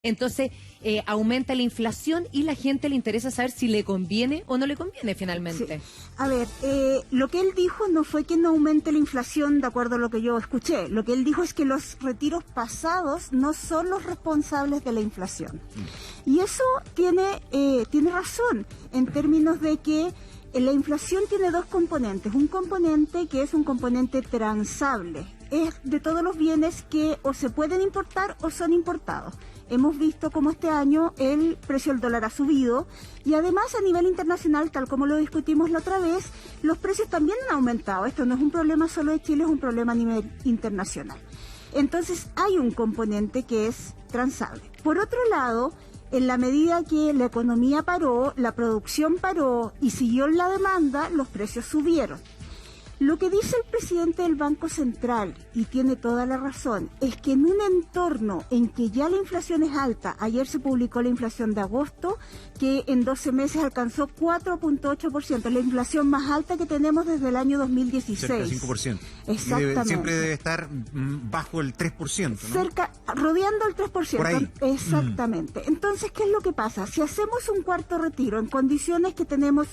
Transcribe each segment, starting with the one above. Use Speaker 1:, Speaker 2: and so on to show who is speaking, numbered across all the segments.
Speaker 1: Entonces aumenta la inflación y la gente le interesa saber si le conviene o no le conviene finalmente.
Speaker 2: Sí. A ver, lo que él dijo no fue que no aumente la inflación de acuerdo a lo que yo escuché. Lo que él dijo es que los retiros pasados no son los responsables de la inflación. Y eso tiene razón en términos de que la inflación tiene dos componentes. Un componente que es un componente transable. Es de todos los bienes que o se pueden importar o son importados. Hemos visto cómo este año el precio del dólar ha subido y además a nivel internacional, tal como lo discutimos la otra vez, los precios también han aumentado. Esto no es un problema solo de Chile, es un problema a nivel internacional. Entonces hay un componente que es transable. Por otro lado, en la medida que la economía paró, la producción paró y siguió la demanda, los precios subieron. Lo que dice el presidente del Banco Central, y tiene toda la razón, es que en un entorno en que ya la inflación es alta, ayer se publicó la inflación de agosto, que en 12 meses alcanzó 4.8%, la inflación más alta que tenemos desde el año 2016.
Speaker 3: Cerca del 5%.
Speaker 2: Exactamente.
Speaker 3: Siempre debe estar bajo el 3%, ¿no?
Speaker 2: Cerca, rodeando el 3%.
Speaker 3: Por ahí.
Speaker 2: Exactamente. Entonces, ¿qué es lo que pasa? Si hacemos un cuarto retiro en condiciones que tenemos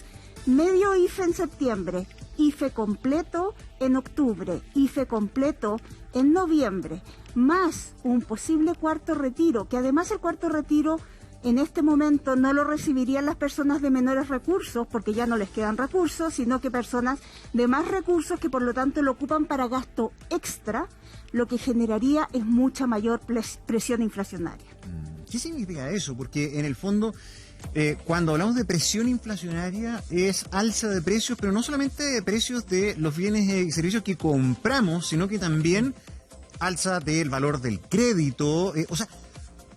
Speaker 2: medio IFE en septiembre, IFE completo en octubre, IFE completo en noviembre, más un posible cuarto retiro, que además el cuarto retiro en este momento no lo recibirían las personas de menores recursos, porque ya no les quedan recursos, sino que personas de más recursos que por lo tanto lo ocupan para gasto extra, lo que generaría es mucha mayor presión inflacionaria.
Speaker 3: ¿Qué significa eso? Porque en el fondo, cuando hablamos de presión inflacionaria es alza de precios, pero no solamente de precios de los bienes y servicios que compramos, sino que también alza del valor del crédito, o sea,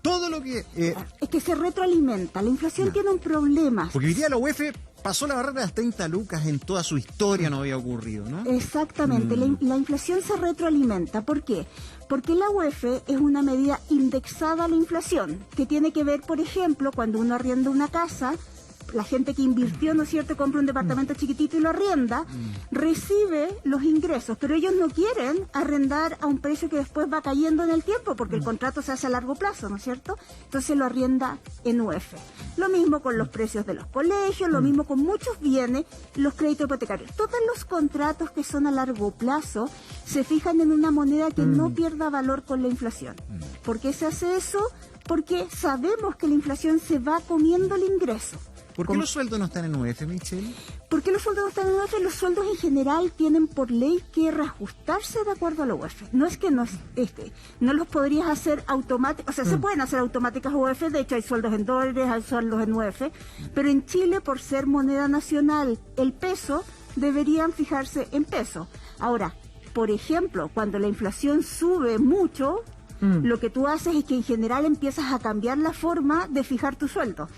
Speaker 3: todo lo que...
Speaker 2: es que se retroalimenta, la inflación tiene un problema.
Speaker 3: Porque hoy día la UEF pasó la barrera de las 30 lucas, en toda su historia no había ocurrido, ¿no?
Speaker 2: Exactamente, la inflación se retroalimenta. ¿Por qué? Porque la UEF es una medida indexada a la inflación, que tiene que ver, por ejemplo, cuando uno arrienda una casa, la gente que invirtió, ¿no es cierto?, compra un departamento chiquitito y lo arrienda, recibe los ingresos, pero ellos no quieren arrendar a un precio que después va cayendo en el tiempo, porque el contrato se hace a largo plazo, ¿no es cierto? Entonces lo arrienda en UEF. Lo mismo con los precios de los colegios, lo mismo con muchos bienes, los créditos hipotecarios. Todos los contratos que son a largo plazo se fijan en una moneda que no pierda valor con la inflación. ¿Por qué se hace eso? Porque sabemos que la inflación se va comiendo el ingreso.
Speaker 3: ¿Por qué los sueldos no están en UEF, Michelle?
Speaker 2: ¿Por qué los sueldos no están en UEF? Los sueldos en general tienen por ley que reajustarse de acuerdo a la UEF. No es que no los podrías hacer automáticos, o sea, se pueden hacer automáticas UEF, de hecho hay sueldos en dólares, hay sueldos en UEF, pero en Chile, por ser moneda nacional, el peso, deberían fijarse en peso. Ahora, por ejemplo, cuando la inflación sube mucho, lo que tú haces es que en general empiezas a cambiar la forma de fijar tu sueldo.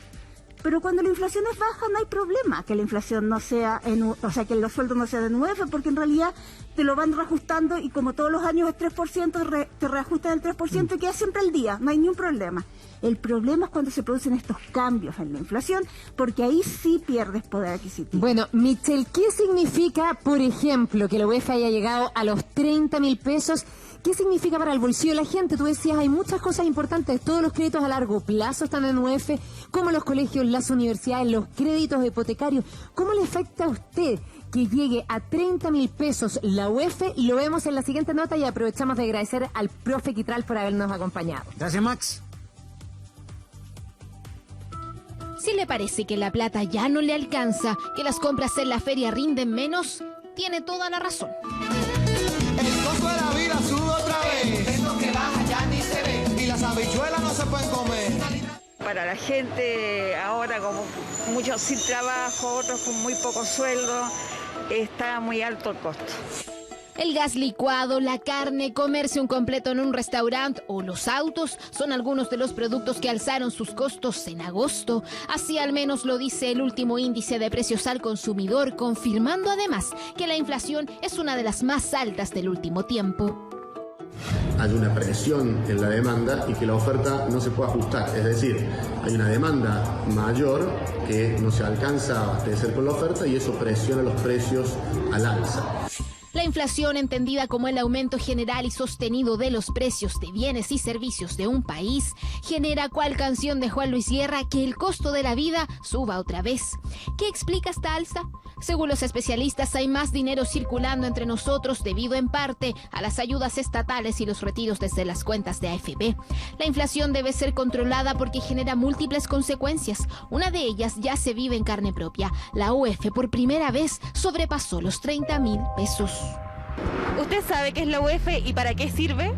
Speaker 2: Pero cuando la inflación es baja no hay problema que la inflación no sea que los sueldos no sean en UEF, porque en realidad te lo van reajustando y como todos los años es 3%, te reajustan el 3% y queda siempre al día, no hay ni un problema. El problema es cuando se producen estos cambios en la inflación, porque ahí sí pierdes poder adquisitivo.
Speaker 1: Bueno, Michelle, ¿qué significa, por ejemplo, que la UEF haya llegado a los 30.000 pesos? ¿Qué significa para el bolsillo de la gente? Tú decías, hay muchas cosas importantes, todos los créditos a largo plazo están en UEF, como los colegios, las universidades, los créditos hipotecarios. ¿Cómo le afecta a usted que llegue a 30.000 pesos la UEF? Lo vemos en la siguiente nota y aprovechamos de agradecer al profe Quitral por habernos acompañado.
Speaker 3: Gracias, Max.
Speaker 4: Si le parece que la plata ya no le alcanza, que las compras en la feria rinden menos, tiene toda la razón.
Speaker 5: El costo de la vida sube otra vez. Esto que baja ya ni se ve. Y las habichuelas no se pueden comer.
Speaker 6: Para la gente ahora, como muchos sin trabajo, otros con muy poco sueldo, está muy alto el costo.
Speaker 4: El gas licuado, la carne, comerse un completo en un restaurante o los autos son algunos de los productos que alzaron sus costos en agosto. Así al menos lo dice el último índice de precios al consumidor, confirmando además que la inflación es una de las más altas del último tiempo.
Speaker 7: Hay una presión en la demanda y que la oferta no se puede ajustar. Es decir, hay una demanda mayor que no se alcanza a abastecer con la oferta y eso presiona los precios al alza.
Speaker 4: La La inflación, entendida como el aumento general y sostenido de los precios de bienes y servicios de un país, genera, cual canción de Juan Luis Guerra, que el costo de la vida suba otra vez. ¿Qué explica esta alza? Según los especialistas, hay más dinero circulando entre nosotros debido en parte a las ayudas estatales y los retiros desde las cuentas de AFP. La inflación debe ser controlada porque genera múltiples consecuencias. Una de ellas ya se vive en carne propia. La UF por primera vez sobrepasó los 30.000 pesos.
Speaker 8: ¿Usted sabe qué es la UF y para qué sirve?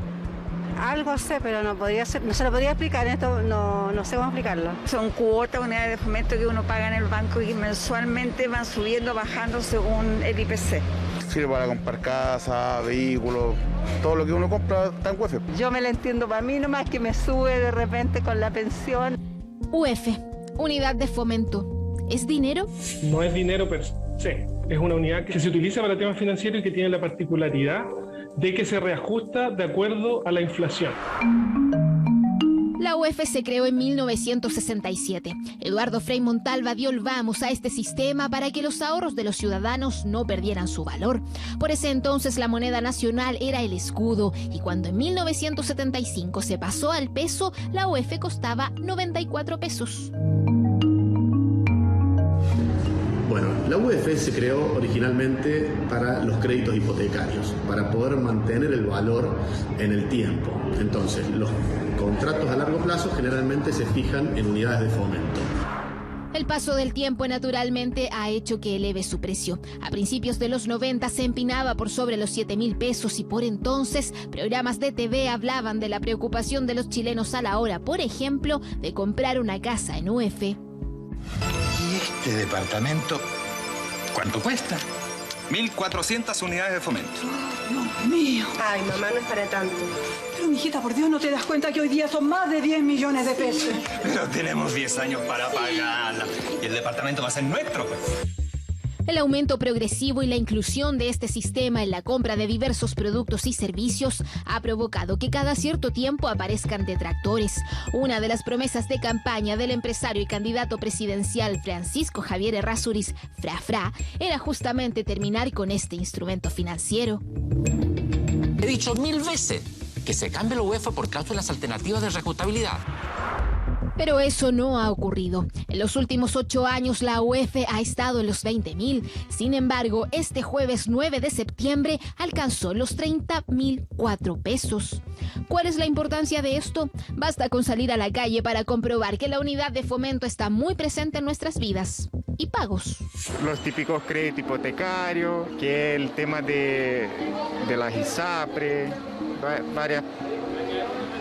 Speaker 9: Algo sé, pero no se lo podría explicar, esto no sé cómo explicarlo.
Speaker 6: Son cuotas, unidades de fomento que uno paga en el banco y mensualmente van subiendo, bajando según el IPC.
Speaker 10: Sirve para comprar casa, vehículos, todo lo que uno compra está en UF.
Speaker 9: Yo me la entiendo para mí nomás, que me sube de repente con la pensión.
Speaker 4: UF, unidad de fomento. ¿Es dinero?
Speaker 11: No es dinero per se, es una unidad que se utiliza para temas financieros y que tiene la particularidad de que se reajusta de acuerdo a la inflación.
Speaker 4: La UF se creó en 1967. Eduardo Frei Montalva dio el vamos a este sistema para que los ahorros de los ciudadanos no perdieran su valor. Por ese entonces la moneda nacional era el escudo y cuando en 1975 se pasó al peso, la UF costaba 94 pesos.
Speaker 7: Bueno, la UF se creó originalmente para los créditos hipotecarios, para poder mantener el valor en el tiempo. Entonces, los contratos a largo plazo generalmente se fijan en unidades de fomento.
Speaker 4: El paso del tiempo naturalmente ha hecho que eleve su precio. A principios de los 90 se empinaba por sobre los 7.000 pesos y por entonces programas de TV hablaban de la preocupación de los chilenos a la hora, por ejemplo, de comprar una casa en UF.
Speaker 12: ¿Y este departamento cuánto cuesta? 1.400 unidades de fomento.
Speaker 13: Oh, Dios mío.
Speaker 9: Ay, mamá, no es para tanto.
Speaker 13: Pero, mijita, por Dios, ¿no te das cuenta que hoy día son más de 10 millones de pesos?
Speaker 12: Pero tenemos 10 años para pagarla. Y el departamento va a ser nuestro, pues.
Speaker 4: El aumento progresivo y la inclusión de este sistema en la compra de diversos productos y servicios ha provocado que cada cierto tiempo aparezcan detractores. Una de las promesas de campaña del empresario y candidato presidencial Francisco Javier Errázuriz, Fra, era justamente terminar con este instrumento financiero.
Speaker 14: He dicho 1000 veces que se cambie la UF por cláusulas alternativas de reajustabilidad.
Speaker 4: Pero eso no ha ocurrido. En los últimos 8 años la UF ha estado en los 20.000. Sin embargo, este jueves 9 de septiembre alcanzó los 30.004 pesos. ¿Cuál es la importancia de esto? Basta con salir a la calle para comprobar que la unidad de fomento está muy presente en nuestras vidas. Y pagos.
Speaker 15: Los típicos créditos hipotecarios, que el tema de las ISAPRE, varias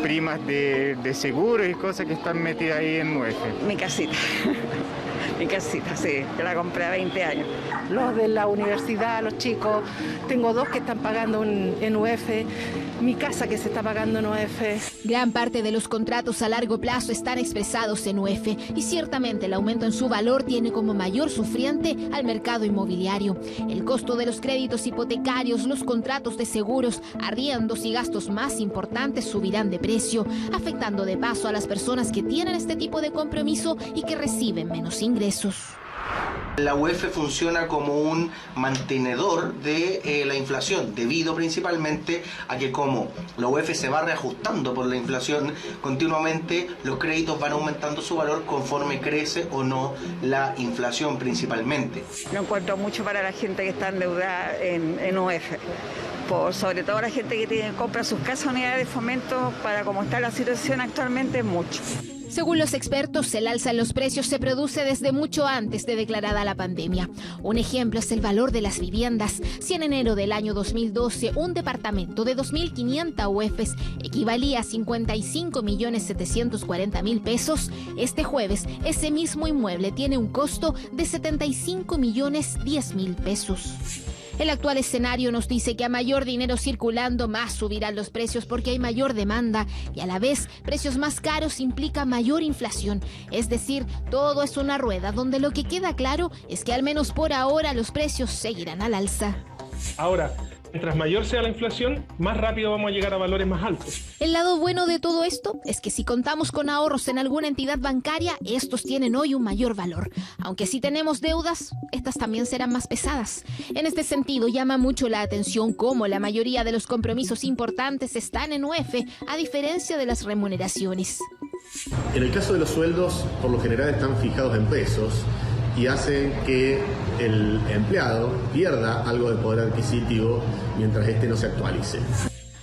Speaker 15: primas de seguros y cosas que están metidas ahí en UF.
Speaker 6: Mi casita, sí, que la compré a 20 años.
Speaker 9: Los de la universidad, los chicos, tengo 2 que están pagando en UF, mi casa que se está pagando en UF.
Speaker 4: Gran parte de los contratos a largo plazo están expresados en UF y ciertamente el aumento en su valor tiene como mayor sufriente al mercado inmobiliario. El costo de los créditos hipotecarios, los contratos de seguros, arriendos y gastos más importantes subirán de precio, afectando de paso a las personas que tienen este tipo de compromiso y que reciben menos ingresos.
Speaker 16: La UF funciona como un mantenedor de la inflación, debido principalmente a que como la UF se va reajustando por la inflación continuamente, los créditos van aumentando su valor conforme crece o no la inflación principalmente.
Speaker 6: No encuentro mucho para la gente que está endeudada en UF. Sobre todo la gente que compra sus casas unidades de fomento, para cómo está la situación actualmente, es mucho.
Speaker 4: Según los expertos, el alza en los precios se produce desde mucho antes de declarada la pandemia. Un ejemplo es el valor de las viviendas. Si en enero del año 2012 un departamento de 2.500 UFs equivalía a 55.740.000 pesos, este jueves ese mismo inmueble tiene un costo de 75.010.000 pesos. El actual escenario nos dice que a mayor dinero circulando, más subirán los precios porque hay mayor demanda y a la vez precios más caros implica mayor inflación. Es decir, todo es una rueda donde lo que queda claro es que al menos por ahora los precios seguirán al alza.
Speaker 11: Ahora, Mientras mayor sea la inflación, más rápido vamos a llegar a valores más altos.
Speaker 4: El lado bueno de todo esto es que si contamos con ahorros en alguna entidad bancaria, estos tienen hoy un mayor valor. Aunque si tenemos deudas, estas también serán más pesadas. En este sentido, llama mucho la atención cómo la mayoría de los compromisos importantes están en UF, a diferencia de las remuneraciones.
Speaker 7: En el caso de los sueldos, por lo general están fijados en pesos y hacen que el empleado pierda algo de poder adquisitivo mientras este no se actualice.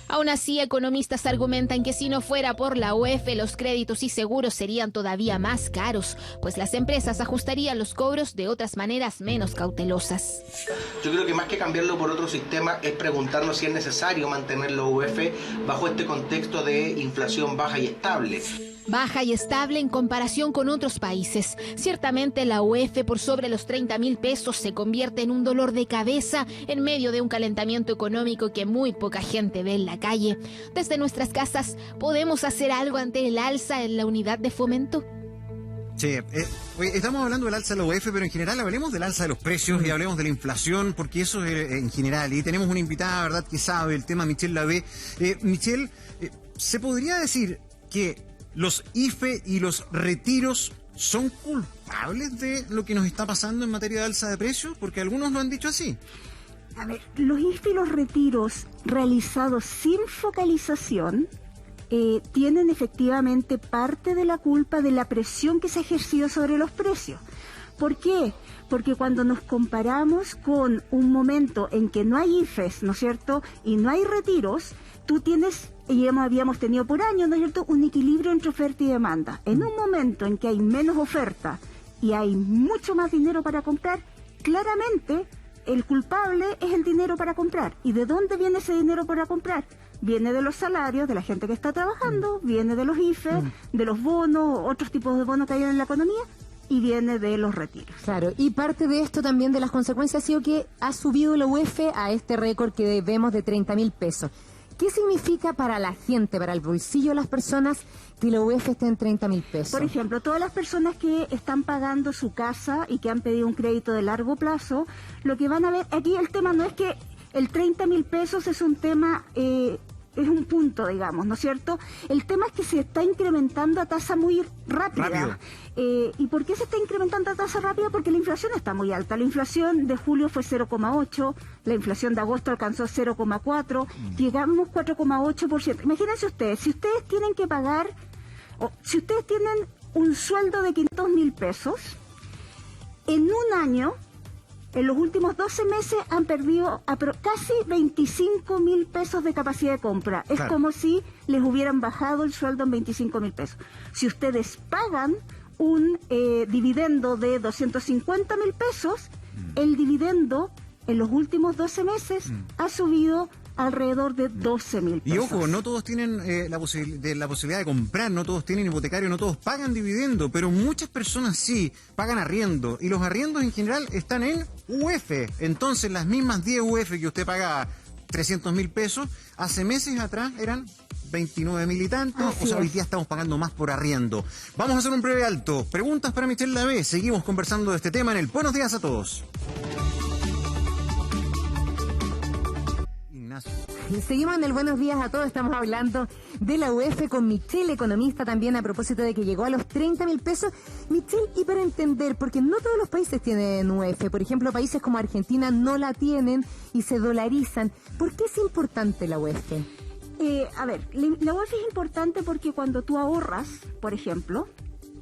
Speaker 4: Aún así, economistas argumentan que si no fuera por la UF, los créditos y seguros serían todavía más caros, pues las empresas ajustarían los cobros de otras maneras menos cautelosas.
Speaker 16: Yo creo que más que cambiarlo por otro sistema es preguntarnos si es necesario mantener la UF bajo este contexto de inflación baja y estable.
Speaker 4: Baja y estable en comparación con otros países. Ciertamente la UF por sobre los 30.000 pesos se convierte en un dolor de cabeza en medio de un calentamiento económico que muy poca gente ve en la calle. Desde nuestras casas, ¿podemos hacer algo ante el alza en la unidad de fomento?
Speaker 3: Sí, estamos hablando del alza de la UF, pero en general hablemos del alza de los precios y hablemos de la inflación, porque eso es en general. Y tenemos una invitada, ¿verdad?, que sabe el tema, Michelle Lavé. Michelle, ¿se podría decir que los IFE y los retiros son culpables de lo que nos está pasando en materia de alza de precios? Porque algunos lo han dicho así.
Speaker 2: A ver, los IFE y los retiros realizados sin focalización tienen efectivamente parte de la culpa de la presión que se ha ejercido sobre los precios. ¿Por qué? Porque cuando nos comparamos con un momento en que no hay IFES, ¿no es cierto?, y no hay retiros, tú tienes, y habíamos tenido por años, ¿no es cierto?, un equilibrio entre oferta y demanda. En un momento en que hay menos oferta y hay mucho más dinero para comprar, claramente el culpable es el dinero para comprar. ¿Y de dónde viene ese dinero para comprar? Viene de los salarios de la gente que está trabajando, viene de los IFE, de los bonos, otros tipos de bonos que hay en la economía, y viene de los retiros.
Speaker 1: Claro, y parte de esto también de las consecuencias ha sido que ha subido la UF a este récord que vemos de 30.000 pesos. ¿Qué significa para la gente, para el bolsillo de las personas, que la UF esté en 30.000 pesos?
Speaker 2: Por ejemplo, todas las personas que están pagando su casa y que han pedido un crédito de largo plazo, lo que van a ver, aquí el tema no es que el 30.000 pesos es un tema, es un punto, digamos, ¿no es cierto? El tema es que se está incrementando a tasa muy rápida. ¿Y por qué se está incrementando a tasa rápida? Porque la inflación está muy alta. La inflación de julio fue 0,8, la inflación de agosto alcanzó 0,4, llegamos 4,8%. Imagínense ustedes, si ustedes tienen que pagar, si ustedes tienen un sueldo de 500.000 pesos, en un año, en los últimos 12 meses han perdido casi 25.000 pesos de capacidad de compra. Es como si les hubieran bajado el sueldo en 25.000 pesos. Si ustedes pagan un dividendo de 250.000 pesos, el dividendo en los últimos 12 meses ha subido alrededor de 12.000 pesos.
Speaker 3: Y ojo, no todos tienen la posibilidad de comprar, no todos tienen hipotecario, no todos pagan dividendo, pero muchas personas sí pagan arriendo, y los arriendos en general están en UF. Entonces las mismas 10 UF que usted pagaba 300.000 pesos, hace meses atrás eran 29.000 y tantos, o sea, hoy día estamos pagando más por arriendo. Vamos a hacer un breve alto. Preguntas para Michelle Lavé. Seguimos conversando de este tema en el Buenos Días a Todos.
Speaker 1: Seguimos en el Buenos Días a Todos, estamos hablando de la UF con Michelle, economista también, a propósito de que llegó a los 30.000 pesos. Michelle, y para entender, porque no todos los países tienen UF, por ejemplo, países como Argentina no la tienen y se dolarizan. ¿Por qué es importante la UF?
Speaker 2: A ver, la UF es importante porque cuando tú ahorras, por ejemplo,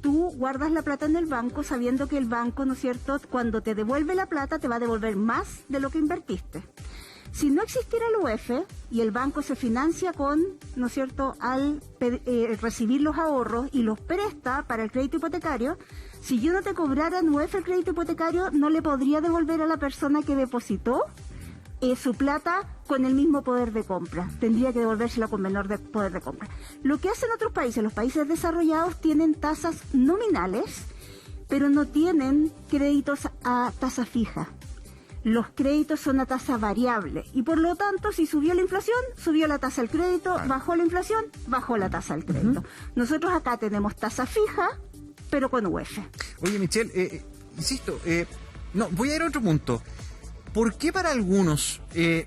Speaker 2: tú guardas la plata en el banco sabiendo que el banco, ¿no es cierto?, cuando te devuelve la plata te va a devolver más de lo que invertiste. Si no existiera el UF y el banco se financia con, ¿no es cierto?, al recibir los ahorros y los presta para el crédito hipotecario, si yo no te cobrara en UF el crédito hipotecario, no le podría devolver a la persona que depositó su plata con el mismo poder de compra. Tendría que devolvérsela con menor poder de compra. Lo que hacen otros países, los países desarrollados, tienen tasas nominales, pero no tienen créditos a tasa fija. Los créditos son a tasa variable y por lo tanto si subió la inflación, subió la tasa del crédito, bajó la inflación, bajó la tasa del crédito. Nosotros acá tenemos tasa fija, pero con UF.
Speaker 3: Oye, Michelle, insisto, no, voy a ir a otro punto. ¿por qué para algunos,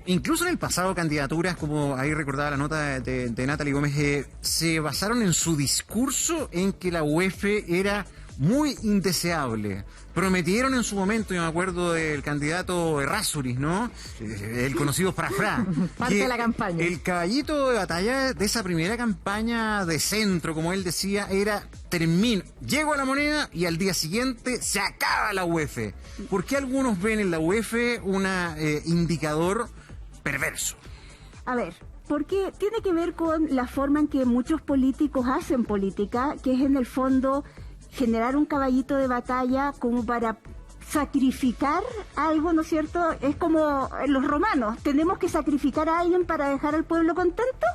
Speaker 3: incluso en el pasado candidaturas, como ahí recordaba la nota de Natalie Gómez, se basaron en su discurso en que la UEF era muy indeseable? Prometieron en su momento, yo me acuerdo del candidato Errázuriz, ¿no? El conocido Frafra.
Speaker 1: Parte de la campaña.
Speaker 3: El caballito de batalla de esa primera campaña de centro, como él decía, era llego a la moneda y al día siguiente se acaba la UEF. ¿Por qué algunos ven en la UEF un indicador perverso?
Speaker 2: A ver, porque tiene que ver con la forma en que muchos políticos hacen política, que es en el fondo generar un caballito de batalla como para sacrificar algo, ¿no es cierto? Es como los romanos, tenemos que sacrificar a alguien para dejar al pueblo contento,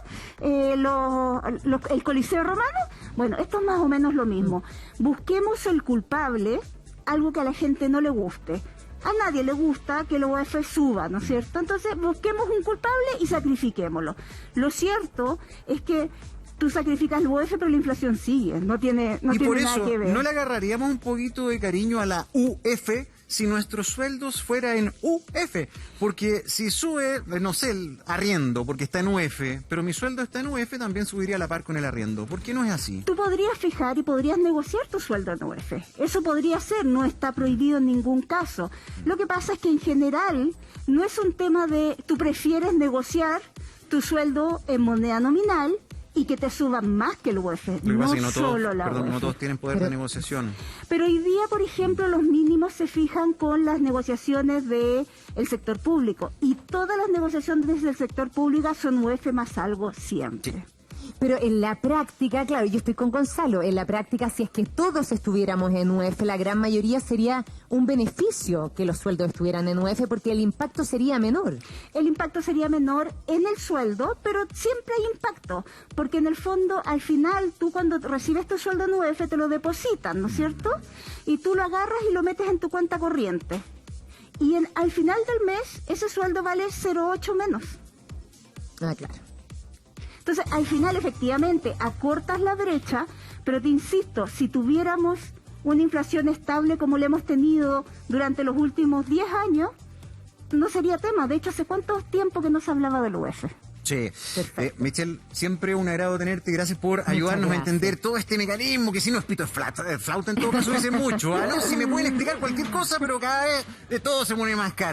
Speaker 2: el Coliseo romano. Bueno, esto es más o menos lo mismo. Busquemos el culpable, algo que a la gente no le guste. A nadie le gusta que la UEF suba, ¿no es cierto? Entonces busquemos un culpable y sacrifiquémoslo. Lo cierto es que tú sacrificas la UEF, pero la inflación sigue, no tiene nada que ver.
Speaker 3: Y por eso, ¿no le agarraríamos un poquito de cariño a la UF si nuestros sueldos fuera en UF? Porque si sube, no sé, el arriendo, porque está en UF, pero mi sueldo está en UF, también subiría a la par con el arriendo. ¿Por qué no es así?
Speaker 2: Tú podrías fijar y podrías negociar tu sueldo en UF. Eso podría ser, no está prohibido en ningún caso. Lo que pasa es que en general no es un tema de tú prefieres negociar tu sueldo en moneda nominal y que te suban más que el UEF, no solo la UEF.
Speaker 3: No todos tienen poder de negociación.
Speaker 2: Pero hoy día, por ejemplo, los mínimos se fijan con las negociaciones del sector público y todas las negociaciones del sector público son UEF más algo siempre.
Speaker 3: Sí.
Speaker 1: Pero en la práctica, claro, yo estoy con Gonzalo, en la práctica si es que todos estuviéramos en UEF, la gran mayoría sería un beneficio que los sueldos estuvieran en UEF porque el impacto sería menor.
Speaker 2: El impacto sería menor en el sueldo, pero siempre hay impacto, porque en el fondo, al final, tú cuando recibes tu sueldo en UEF te lo depositan, ¿no es cierto? Y tú lo agarras y lo metes en tu cuenta corriente. Y al final del mes, ese sueldo vale 0,8 menos.
Speaker 1: Ah, claro.
Speaker 2: Entonces, al final, efectivamente, acortas la brecha, pero te insisto, si tuviéramos una inflación estable como la hemos tenido durante los últimos 10 años, no sería tema. De hecho, ¿hace cuánto tiempo que no se hablaba del UEF?
Speaker 3: Sí. Michelle, siempre un agrado tenerte. Gracias por ayudarnos a entender todo este mecanismo, que si no es pito es flauta en todo caso dice mucho. ¿No? Si me pueden explicar cualquier cosa, pero cada vez de todo se pone más caro.